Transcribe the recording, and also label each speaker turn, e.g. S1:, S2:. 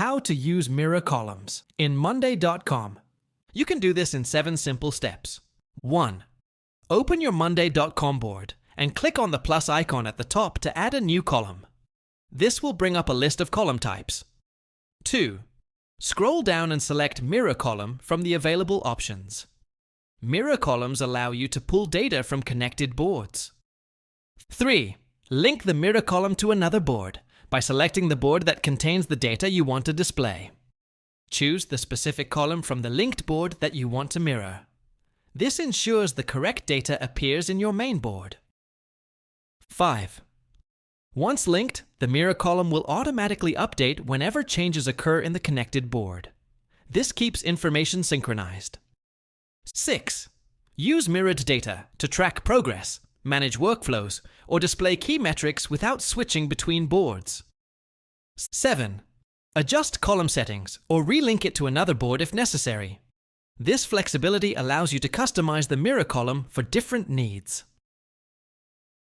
S1: How to use mirror columns in Monday.com. You can do this in 7 simple steps. 1. Open your Monday.com board and click on the plus icon at the top to add a new column. This will bring up a list of column types. 2. Scroll down and select Mirror Column from the available options. Mirror columns allow you to pull data from connected boards. 3. Link the mirror column to another board by selecting the board that contains the data you want to display. Choose the specific column from the linked board that you want to mirror. This ensures the correct data appears in your main board. 5. Once linked, the mirror column will automatically update whenever changes occur in the connected board. This keeps information synchronized. 6. Use mirrored data to track progress, manage workflows, or display key metrics without switching between boards. 7. Adjust column settings or relink it to another board if necessary. This flexibility allows you to customize the mirror column for different needs.